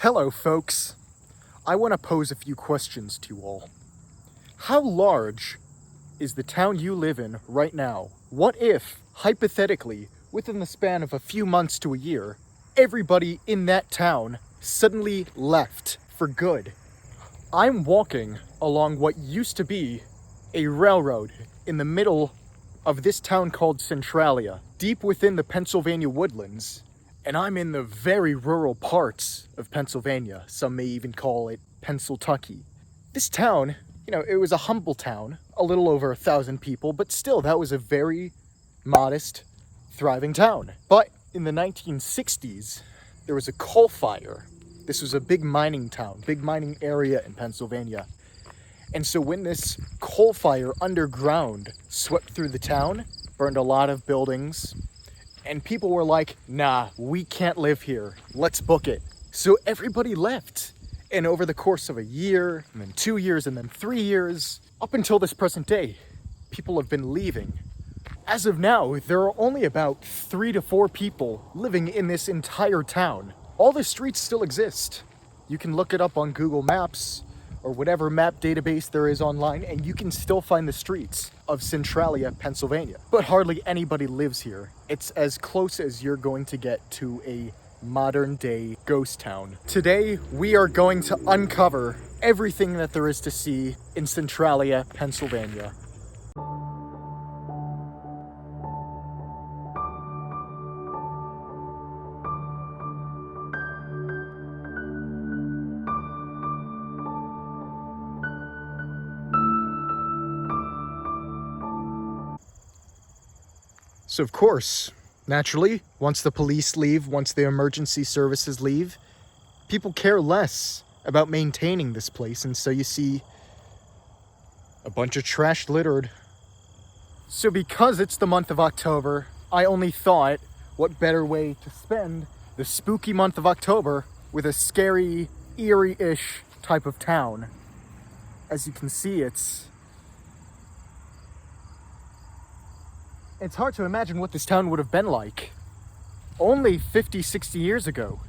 Hello, folks. I want to pose a few questions to you all. How large is the town you live in right now? What if, hypothetically, within the span of a few months to a year, everybody in that town suddenly left for good? I'm walking along what used to be a railroad in the middle of this town called Centralia, deep within the Pennsylvania woodlands. And I'm in the very rural parts of Pennsylvania. Some may even call it Pennsyltucky. This town, it was a humble town, a little over 1,000 people, but still, that was a very modest, thriving town. But in the 1960s, there was a coal fire. This was a big mining town, big mining area in Pennsylvania. And so when this coal fire underground swept through the town, burned a lot of buildings, and people were like, nah, we can't live here. Let's book it. So everybody left. And over the course of a year, and then 2 years, and then 3 years, up until this present day, people have been leaving. As of now, there are only about 3 to 4 people living in this entire town. All the streets still exist. You can look it up on Google Maps or whatever map database there is online, and you can still find the streets of Centralia, Pennsylvania. But hardly anybody lives here. It's as close as you're going to get to a modern day ghost town. Today, we are going to uncover everything that there is to see in Centralia, Pennsylvania. So of course, naturally, once the police leave, once the emergency services leave, people care less about maintaining this place. And so you see a bunch of trash littered. So because it's the month of October, I only thought, what better way to spend the spooky month of October with a scary, eerie-ish type of town. As you can see, it's hard to imagine what this town would have been like only 50, 60 years ago.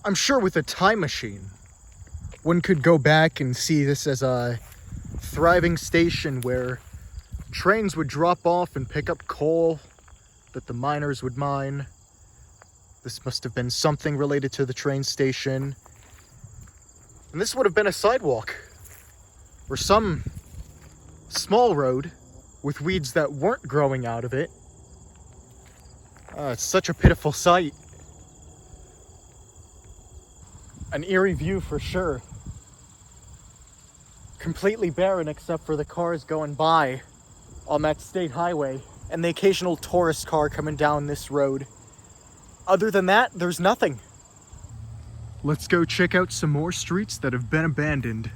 I'm sure with a time machine, one could go back and see this as a thriving station where trains would drop off and pick up coal that the miners would mine. This must have been something related to the train station. And this would have been a sidewalk or some small road with weeds that weren't growing out of it. It's such a pitiful sight. An eerie view for sure. Completely barren except for the cars going by on that state highway and the occasional tourist car coming down this road. Other than that, there's nothing. Let's go check out some more streets that have been abandoned.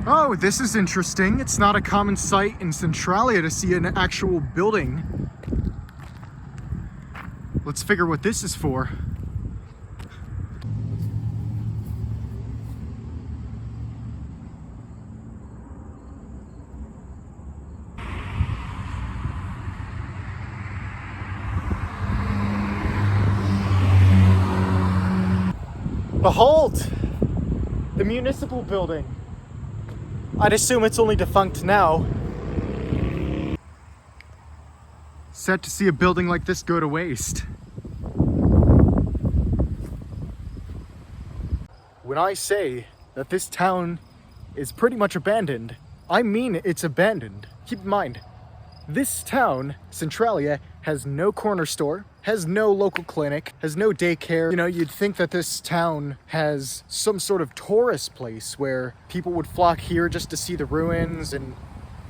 Oh, this is interesting. It's not a common sight in Centralia to see an actual building. Let's figure what this is for. Behold! The Municipal building. I'd assume it's only defunct now. Sad to see a building like this go to waste. When I say that this town is pretty much abandoned, I mean it's abandoned. Keep in mind, this town, Centralia, has no corner store, has no local clinic, has no daycare. You'd think that this town has some sort of tourist place where people would flock here just to see the ruins and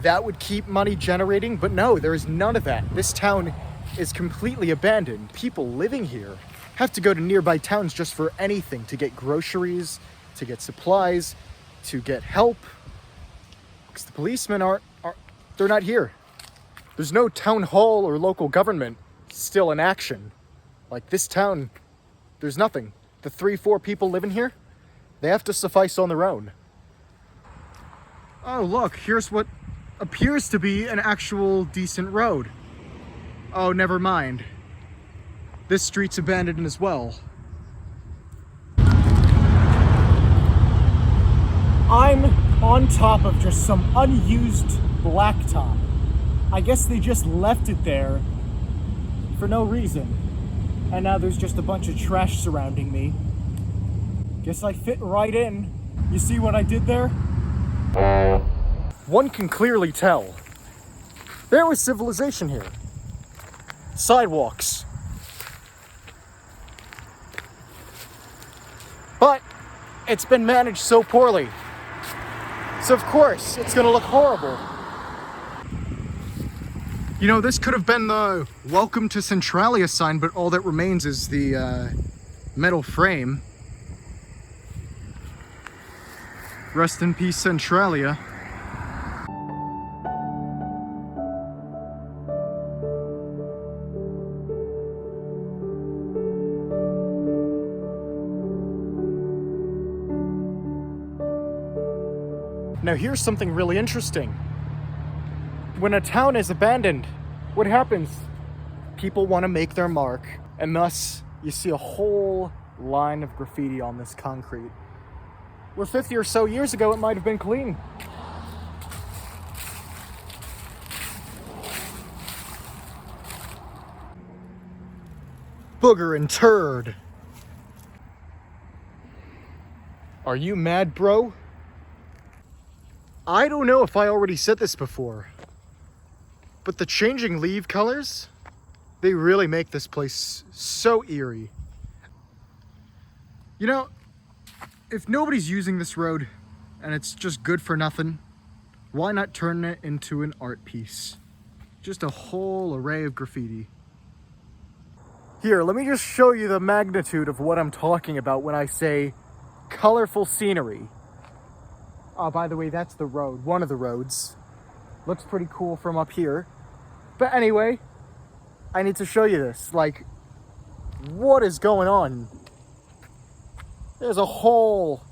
that would keep money generating, but no, there is none of that. This town is completely abandoned. People living here have to go to nearby towns just for anything, to get groceries, to get supplies, to get help because the policemen they're not here. There's no town hall or local government still in action. Like this town, there's nothing. The 3-4 people living here, they have to suffice on their own. Oh look, here's what appears to be an actual decent road. Oh, never mind. This street's abandoned as well. I'm on top of just some unused blacktop. I guess they just left it there for no reason. And now there's just a bunch of trash surrounding me. Guess I fit right in. You see what I did there? One can clearly tell there was civilization here. Sidewalks. But it's been managed so poorly. So of course, it's gonna look horrible. You know, this could have been the welcome to Centralia sign, but all that remains is the metal frame. Rest in peace, Centralia. Now here's something really interesting. When a town is abandoned, what happens? People want to make their mark, and thus you see a whole line of graffiti on this concrete. Where 50 or so years ago it might have been clean. Booger and turd. Are you mad, bro? I don't know if I already said this before, but the changing leaf colors, they really make this place so eerie. You know, if nobody's using this road and it's just good for nothing, why not turn it into an art piece? Just a whole array of graffiti. Here, let me just show you the magnitude of what I'm talking about when I say colorful scenery. Oh, by the way, that's the road, one of the roads. Looks pretty cool from up here. But anyway, I need to show you this. Like, what is going on? There's a whole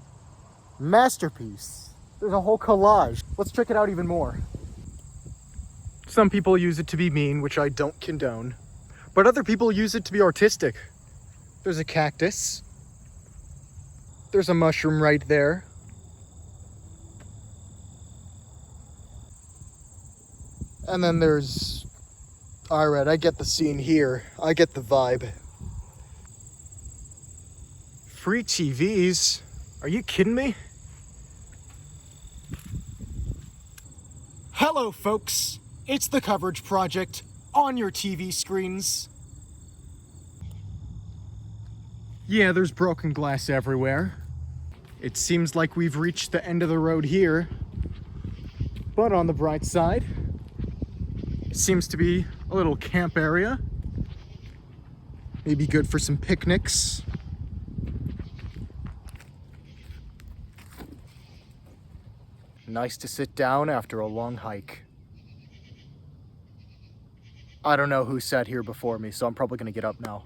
masterpiece. There's a whole collage. Let's check it out even more. Some people use it to be mean, which I don't condone. But other people use it to be artistic. There's a cactus. There's a mushroom right there. And then there's... Alright, I get the scene here. I get the vibe. Free TVs? Are you kidding me? Hello, folks. It's the Coverage Project on your TV screens. Yeah, there's broken glass everywhere. It seems like we've reached the end of the road here. But on the bright side, it seems to be a little camp area. Maybe good for some picnics. Nice to sit down after a long hike. I don't know who sat here before me, so I'm probably gonna get up now.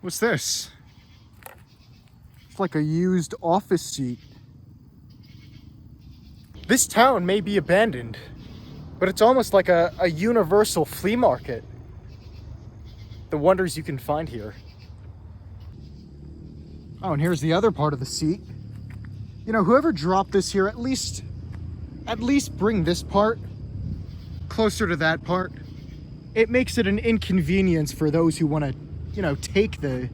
What's this? It's like a used office seat. This town may be abandoned, but it's almost like a universal flea market. The wonders you can find here. Oh, and here's the other part of the seat. You know, whoever dropped this here, at least bring this part closer to that part. It makes it an inconvenience for those who want to, you know, take the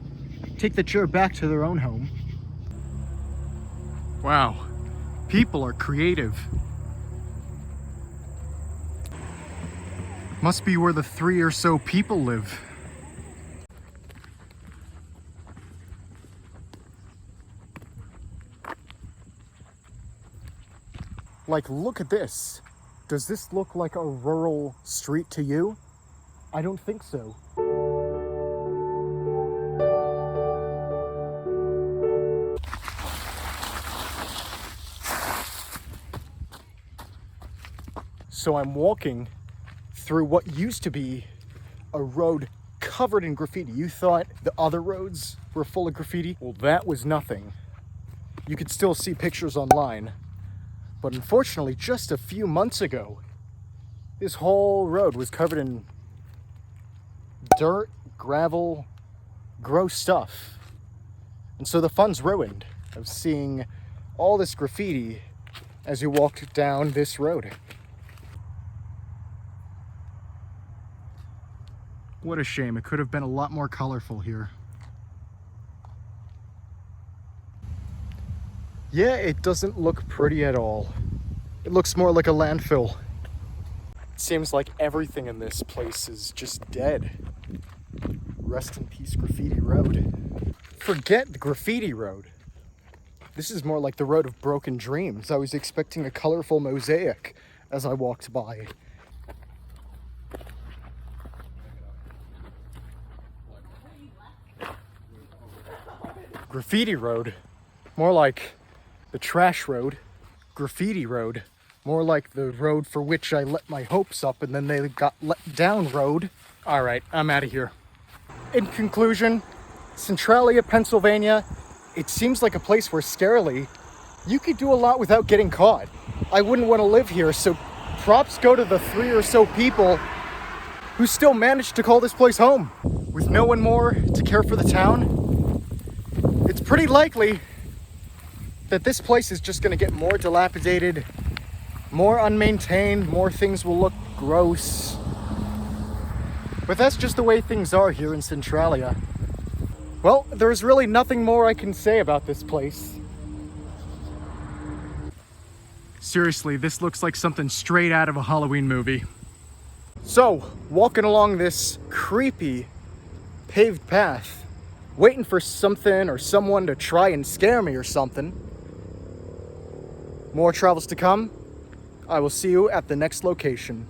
chair back to their own home. Wow, people are creative. Must be where the 3 or so people live. Like, look at this. Does this look like a rural street to you? I don't think so. So I'm walking through what used to be a road covered in graffiti. You thought the other roads were full of graffiti? Well, that was nothing. You could still see pictures online. But unfortunately, just a few months ago, this whole road was covered in dirt, gravel, gross stuff. And so the fun's ruined of seeing all this graffiti as you walked down this road. What a shame. It could have been a lot more colorful here. Yeah, it doesn't look pretty at all. It looks more like a landfill. It seems like everything in this place is just dead. Rest in peace, Graffiti Road. Forget the Graffiti Road. This is more like the road of broken dreams. I was expecting a colorful mosaic as I walked by. Graffiti Road, more like the trash road. Graffiti Road, more like the road for which I let my hopes up and then they got let down road. All right, I'm out of here. In conclusion, Centralia, Pennsylvania, it seems like a place where scarily you could do a lot without getting caught. I wouldn't want to live here, so props go to the 3 or so people who still managed to call this place home. With no one more to care for the town, it's pretty likely that this place is just going to get more dilapidated, more unmaintained, more things will look gross. But that's just the way things are here in Centralia. Well, there's really nothing more I can say about this place. Seriously, this looks like something straight out of a Halloween movie. So, walking along this creepy paved path, waiting for something or someone to try and scare me or something. More travels to come. I will see you at the next location.